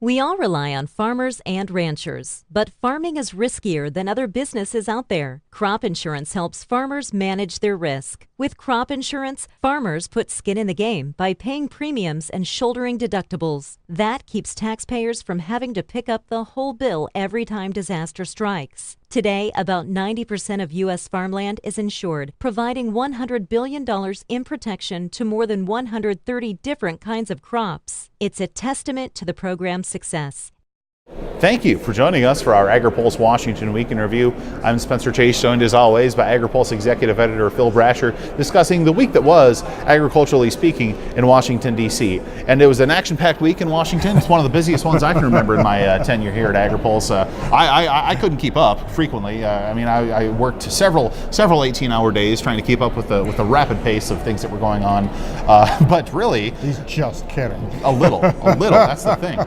We all rely on farmers and ranchers, but farming is riskier than other businesses out there. Crop insurance helps farmers manage their risk. With crop insurance, farmers put skin in the game by paying premiums and shouldering deductibles. That keeps taxpayers from having to pick up the whole bill every time disaster strikes. Today, about 90% of U.S. farmland is insured, providing $100 billion in protection to more than 130 different kinds of crops. It's a testament to the program's success. Thank you for joining us for our Agri-Pulse Washington Week in Review. I'm Spencer Chase, joined as always by Agri-Pulse Executive Editor Phil Brasher, discussing the week that was, agriculturally speaking, in Washington, D.C. And it was an action-packed week in Washington. It's one of the busiest ones I can remember in my tenure here at Agri-Pulse. I couldn't keep up frequently. I worked several 18-hour days trying to keep up with the rapid pace of things that were going on. But really... He's just kidding. A little. That's the thing.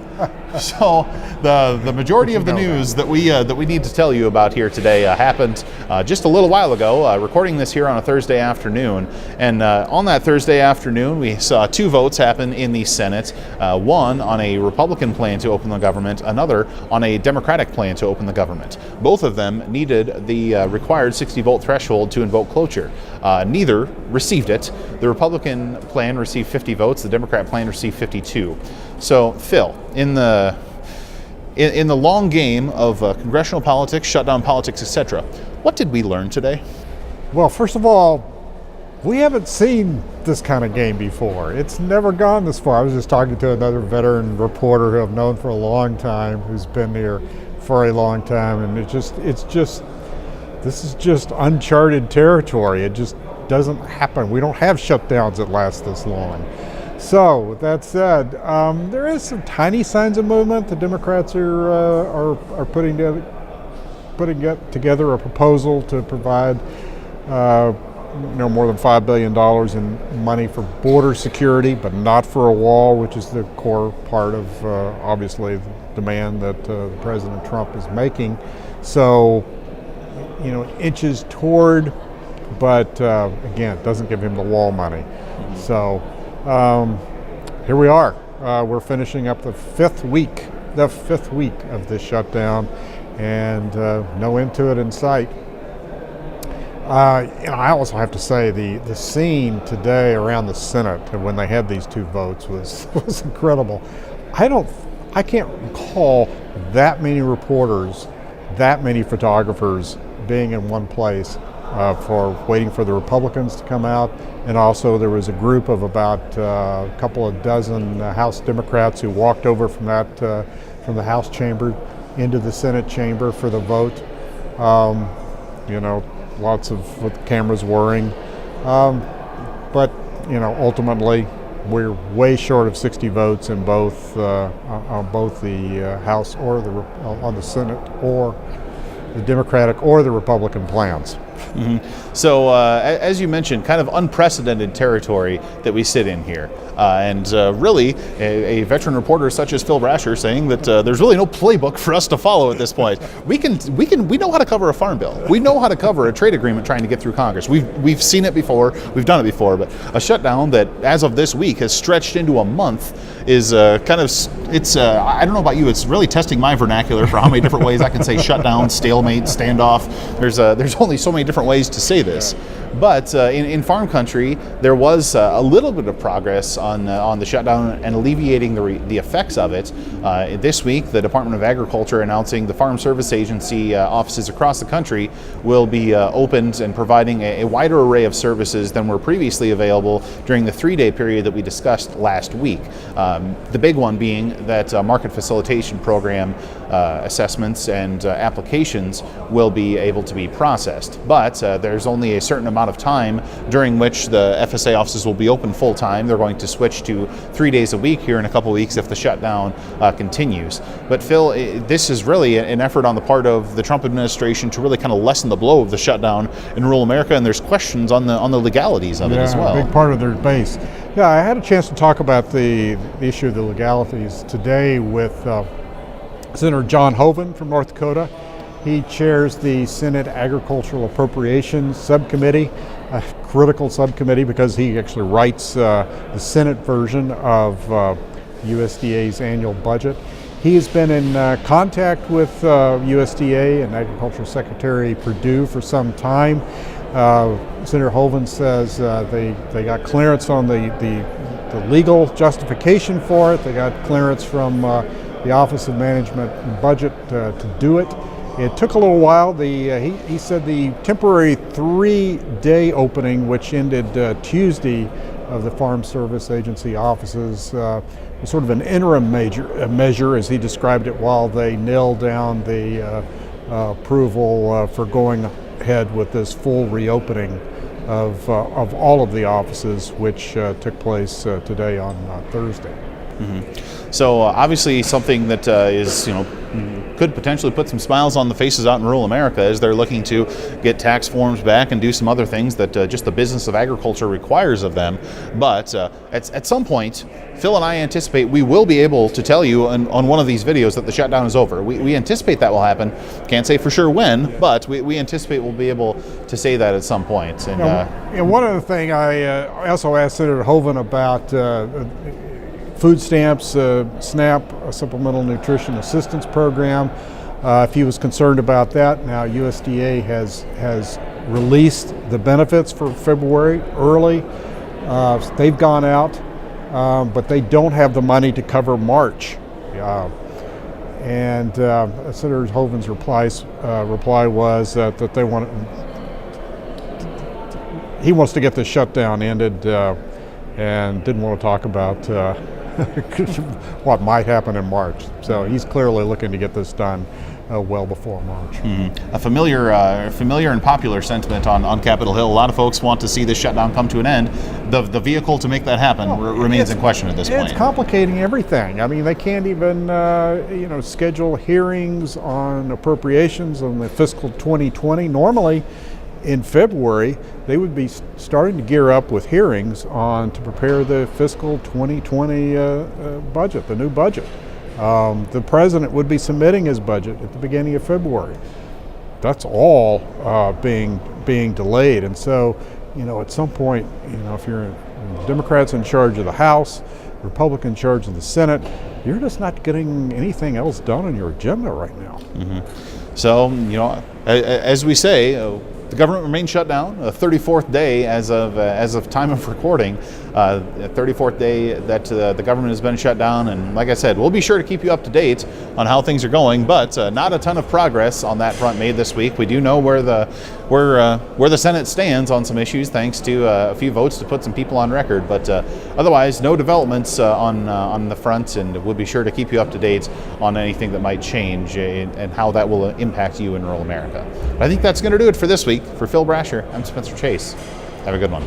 So the majority of the news that we need to tell you about here today happened just a little while ago. Recording this here on a Thursday afternoon, and on that Thursday afternoon, we saw two votes happen in the Senate. One on a Republican plan to open the government, another on a Democratic plan to open the government. Both of them needed the required 60-vote threshold to invoke cloture. Neither received it. The Republican plan received 50 votes. The Democrat plan received 52. So, Phil, in the long game of congressional politics, shutdown politics, etc., what did we learn today? Well, first of all, we haven't seen this kind of game before. It's never gone this far. I was just talking to another veteran reporter who I've known for a long time, who's been here for a long time, and this is just uncharted territory. It just doesn't happen. We don't have shutdowns that last this long. So, with that said, there is some tiny signs of movement. The Democrats are putting together a proposal to provide more than $5 billion in money for border security, but not for a wall, which is the core part of obviously the demand that President Trump is making. So, inches toward, but again, it doesn't give him the wall money. Mm-hmm. So. Here we are. We're finishing up the fifth week of this shutdown, and no end to it in sight. I also have to say the scene today around the Senate when they had these two votes was incredible. I can't recall that many reporters, that many photographers being in one place for waiting for the Republicans to come out. And also there was a group of about a couple of dozen House Democrats who walked over from the House chamber into the Senate chamber for the vote. Lots of with cameras whirring. But ultimately we're way short of 60 votes in both on both the House or on the Senate or the Democratic or the Republican plans. Mm-hmm. So, as you mentioned, kind of unprecedented territory that we sit in here. And really, a veteran reporter such as Phil Brasher saying that there's really no playbook for us to follow at this point. We know how to cover a farm bill. We know how to cover a trade agreement trying to get through Congress. We've seen it before. We've done it before. But a shutdown that, as of this week, has stretched into a month is I don't know about you. It's really testing my vernacular for how many different ways I can say shutdown, stalemate, standoff. There's only so many different ways to say this. But in farm country, there was a little bit of progress on the shutdown and alleviating the effects of it. This week, the Department of Agriculture announcing the Farm Service Agency offices across the country will be opened and providing a wider array of services than were previously available during the 3-day period that we discussed last week. The big one being that market facilitation program assessments and applications will be able to be processed. But there's only a certain amount of time during which the FSA offices will be open full time. They're going to switch to 3 days a week here in a couple weeks if the shutdown continues. But Phil, this is really an effort on the part of the Trump administration to really kind of lessen the blow of the shutdown in rural America, and there's questions on the legalities of it as well. A big part of their base. Yeah, I had a chance to talk about the issue of the legalities today with Senator John Hoeven from North Dakota. He chairs the Senate Agricultural Appropriations Subcommittee, a critical subcommittee because he actually writes the Senate version of USDA's annual budget. He has been in contact with USDA and Agriculture Secretary Perdue for some time. Senator Hoeven says they got clearance on the legal justification for it. They got clearance from the Office of Management and Budget to do it. It took a little while. He said the temporary 3-day opening, which ended Tuesday, of the Farm Service Agency offices was sort of an interim measure, as he described it, while they nailed down the approval for going ahead with this full reopening of all of the offices, which took place today on Thursday. Mm-hmm. So obviously something that is, could potentially put some smiles on the faces out in rural America as they're looking to get tax forms back and do some other things that just the business of agriculture requires of them. But at some point, Phil and I anticipate we will be able to tell you on one of these videos that the shutdown is over. We anticipate that will happen. Can't say for sure when, but we anticipate we'll be able to say that at some point. And one other thing, I also asked Senator Hoeven about food stamps, SNAP, a Supplemental Nutrition Assistance Program. If he was concerned about that, now USDA has released the benefits for February early. They've gone out, but they don't have the money to cover March. And Senator Hoeven's reply was that they want. He wants to get the shutdown ended and didn't want to talk about what might happen in March. So he's clearly looking to get this done well before March. Mm-hmm. A familiar and popular sentiment on Capitol Hill. A lot of folks want to see this shutdown come to an end. The vehicle to make that happen remains in question at this point. It's complicating everything. I mean, they can't even schedule hearings on appropriations on the fiscal 2020. Normally, in February, they would be starting to gear up with hearings to prepare the fiscal 2020 budget, the new budget. The president would be submitting his budget at the beginning of February. That's all being delayed, and so at some point, if you're Democrats in charge of the House, Republicans in charge of the Senate, you're just not getting anything else done on your agenda right now. Mm-hmm. So as we say. The government remains shut down, a 34th day as of time of recording, a 34th day that the government has been shut down. And like I said, we'll be sure to keep you up to date on how things are going, but not a ton of progress on that front made this week. We do know where the Senate stands on some issues, thanks to a few votes to put some people on record. But otherwise, no developments on the front, and we'll be sure to keep you up to date on anything that might change and how that will impact you in rural America. But I think that's going to do it for this week. For Phil Brasher, I'm Spencer Chase. Have a good one.